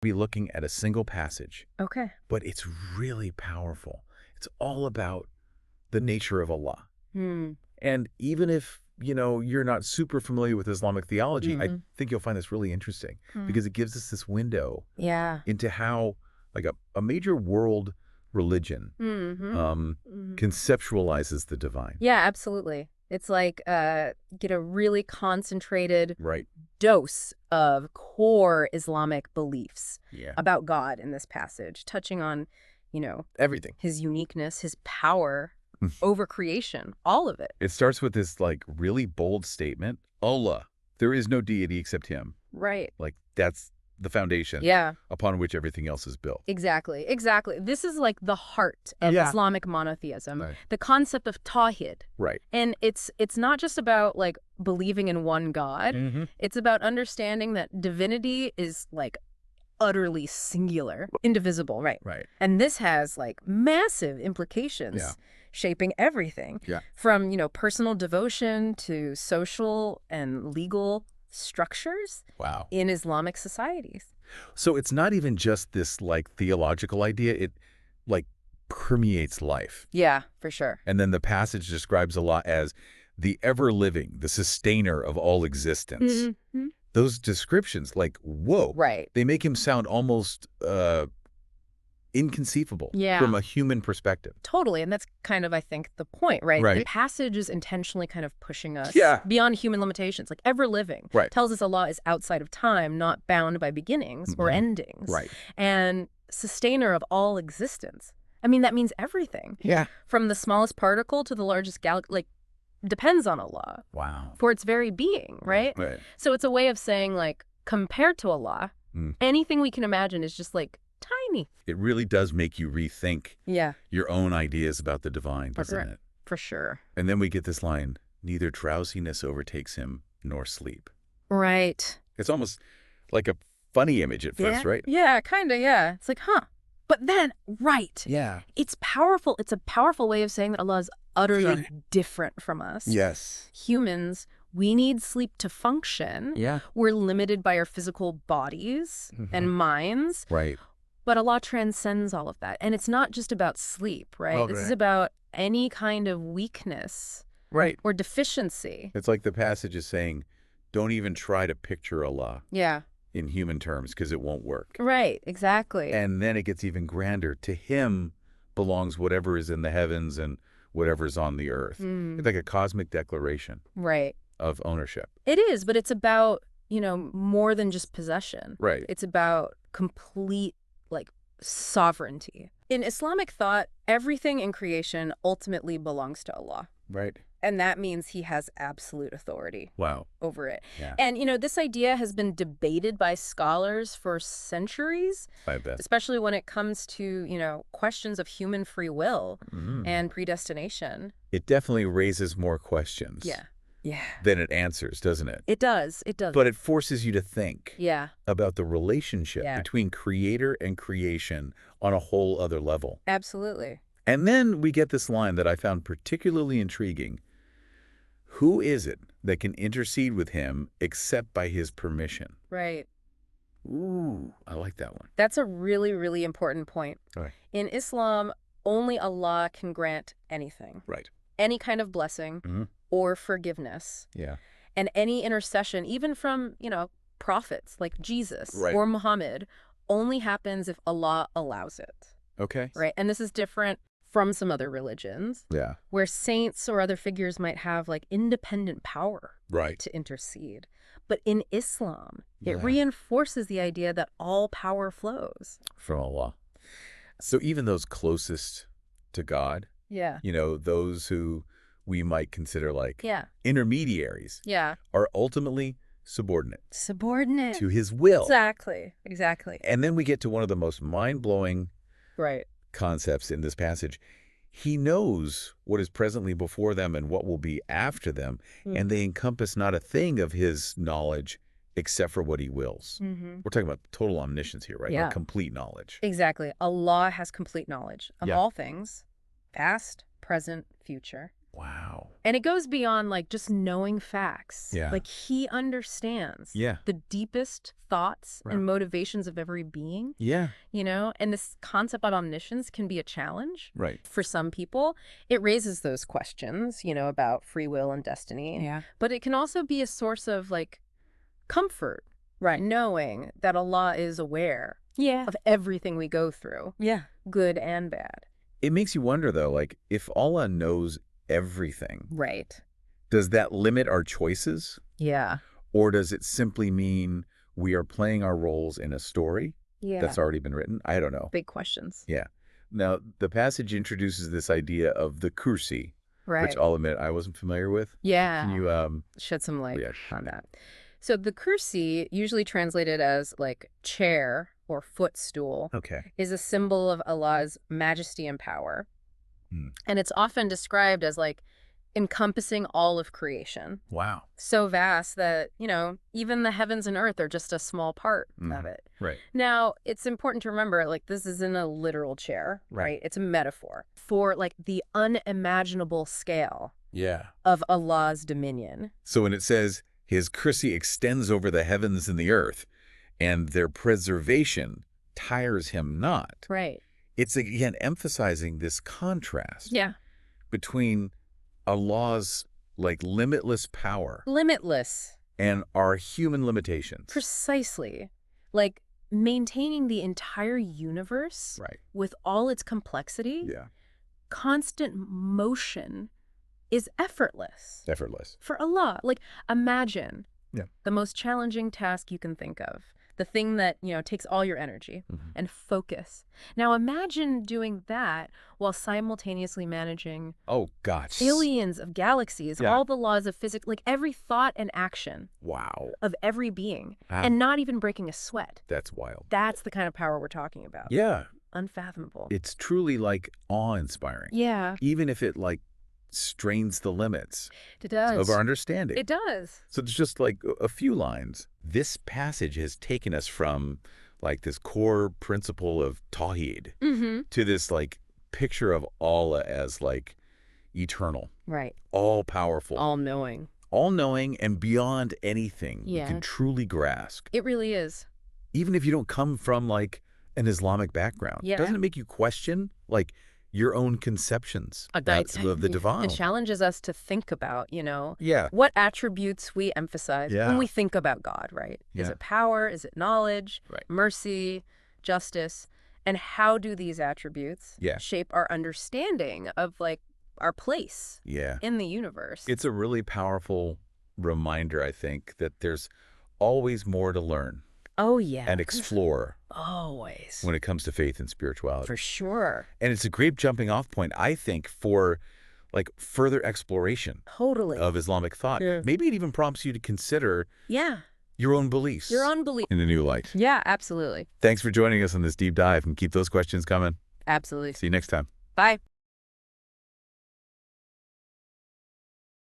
Be looking at a single passage, Okay. but it's really powerful. It's all about the nature of Allah. Hmm. And even if, you're not super familiar with Islamic theology, I Mm-hmm. think you'll find this really interesting because it gives us this window Yeah. into how like a major world religion Mm-hmm. conceptualizes the divine. Yeah, absolutely. It's like get a really concentrated Right. dose of core Islamic beliefs Yeah. about God in this passage, touching on, Everything. his uniqueness, his power over creation, all of it. It starts with this like really bold statement, Allah, there is no deity except him. Right. Like that's the foundation Yeah, upon which everything else is built. exactly. Exactly. This is like the heart of Yeah. Islamic monotheism, Right. the concept of tawhid. Right. And it's not just about like believing in one God. Mm-hmm. It's about understanding that divinity is like utterly singular, indivisible, right? Right. And this has like massive implications Yeah. shaping everything Yeah. from, personal devotion to social and legal structures Wow. in Islamic societies. So it's not even just this like theological idea. It like permeates life. Yeah, for sure. And then the passage describes Allah as the ever-living, the sustainer of all existence. Mm-hmm. Those descriptions, like, whoa. Right. They make him sound almost inconceivable Yeah. from a human perspective. Totally. And that's kind of, I think, the point, right? Right. The passage is intentionally kind of pushing us Yeah. beyond human limitations, like ever living. Right. Tells us Allah is outside of time, not bound by beginnings or endings. Right. And sustainer of all existence. I mean, that means everything. Yeah. From the smallest particle to the largest galaxy, like, depends on Allah Wow. for its very being, right? Right. So it's a way of saying, like, compared to Allah, anything we can imagine is just, like, tiny. It really does make you rethink Yeah. your own ideas about the divine, That's doesn't right. it? For sure. And then we get this line, neither drowsiness overtakes him nor sleep. Right. It's almost like a funny image at first, right? Yeah, kind of, yeah. It's like, huh. But then, right. Yeah. It's powerful. It's a powerful way of saying that Allah is utterly different from us. Yes. Humans, we need sleep to function. Yeah. We're limited by our physical bodies and minds. Right. But Allah transcends all of that. And it's not just about sleep, right? Oh, This is right. about any kind of weakness Right. or deficiency. It's like the passage is saying, don't even try to picture Allah Yeah. in human terms because it won't work. Right, exactly. And then it gets even grander. To him belongs whatever is in the heavens and whatever's on the earth. It's like a cosmic declaration Right. of ownership. It is, but it's about, more than just possession. Right. It's about complete, like, sovereignty. In Islamic thought, everything in creation ultimately belongs to Allah. Right. And that means he has absolute authority Wow. over it. Yeah. And, this idea has been debated by scholars for centuries, I bet. especially when it comes to, questions of human free will and predestination. It definitely raises more questions Yeah. Yeah. than it answers, doesn't it? It does. It does. But it forces you to think Yeah. about the relationship Yeah. between creator and creation on a whole other level. Absolutely. And then we get this line that I found particularly intriguing. Who is it that can intercede with him except by his permission? Right. Ooh, I like that one. That's a really, really important point. Right. In Islam, only Allah can grant anything, Right. any kind of blessing or forgiveness. Yeah. And any intercession, even from, prophets like Jesus Right. or Muhammad, only happens if Allah allows it. Okay. Right. And this is different from some other religions Yeah. where saints or other figures might have like independent power Right. to intercede. But in Islam, it Yeah. reinforces the idea that all power flows. From Allah. So even those closest to God, Yeah. those who we might consider like Yeah. intermediaries, Yeah. are ultimately subordinate Subordinate. to his will. Exactly. Exactly. And then we get to one of the most mind-blowing Right. concepts in this passage. He knows what is presently before them and what will be after them, and they encompass not a thing of his knowledge except for what he wills. We're talking about total omniscience here, right? Yeah. Or complete knowledge. Exactly. Allah has complete knowledge of Yeah. all things, past, present, future. Wow. And it goes beyond like just knowing facts. Yeah. Like he understands Yeah. the deepest thoughts Right. and motivations of every being, Yeah. and this concept of omniscience can be a challenge. Right. For some people, it raises those questions, about free will and destiny. Yeah. But it can also be a source of like comfort, Right. knowing that Allah is aware Yeah. of everything we go through, Yeah. good and bad. It makes you wonder, though, like, if Allah knows everything, Right. does that limit our choices? Yeah. Or does it simply mean we are playing our roles in a story Yeah. that's already been written? I don't know. Big questions. Yeah. Now, the passage introduces this idea of the Kursi, Right. which I'll admit I wasn't familiar with. Yeah. Can you, shed some light yeah, on that. So the kursi, usually translated as like chair or footstool, okay. is a symbol of Allah's majesty and power. Hmm. And it's often described as like encompassing all of creation. Wow. So vast that, even the heavens and earth are just a small part of it. Right. Now, it's important to remember, like, this isn't a literal chair, right? It's a metaphor for like the unimaginable scale Yeah. of Allah's dominion. So when it says his Kursi extends over the heavens and the earth, and their preservation tires him not, Right. it's again emphasizing this contrast Yeah. between Allah's like limitless power Limitless. and our human limitations. Precisely. Like maintaining the entire universe Right. with all its complexity, Yeah. constant motion is effortless Effortless. for Allah. Like imagine Yeah. the most challenging task you can think of. The thing that, takes all your energy and focus. Now imagine doing that while simultaneously managing Oh, gosh. billions of galaxies, Yeah. all the laws of physics, like every thought and action Wow. of every being, Wow. and not even breaking a sweat. That's wild. That's the kind of power we're talking about. Yeah. Unfathomable. It's truly like awe-inspiring. Yeah, Even if it like strains the limits it does. of our understanding. It does. So there's just like a few lines. This passage has taken us from like this core principle of Tawheed Mm-hmm. to this like picture of Allah as like eternal, Right. all-powerful, All-knowing. all-knowing and beyond anything you Yeah. can truly grasp. It really is. Even if you don't come from like an Islamic background, Yeah. doesn't it make you question like your own conceptions of the divine? It challenges us to think about, Yeah. what attributes we emphasize Yeah. when we think about God, right? Is Yeah. it power? Is it knowledge? Right. Mercy? Justice? And how do these attributes Yeah. shape our understanding of like our place Yeah. in the universe? It's a really powerful reminder, I think, that there's always more to learn Oh, yeah. and explore Always. when it comes to faith and spirituality. For sure. And it's a great jumping off point, I think, for like further exploration Totally. of Islamic thought. Yeah. Maybe it even prompts you to consider Yeah. your own beliefs Your unbelief. in a new light. Yeah, absolutely. Thanks for joining us on this deep dive, and keep those questions coming. Absolutely. See you next time. Bye.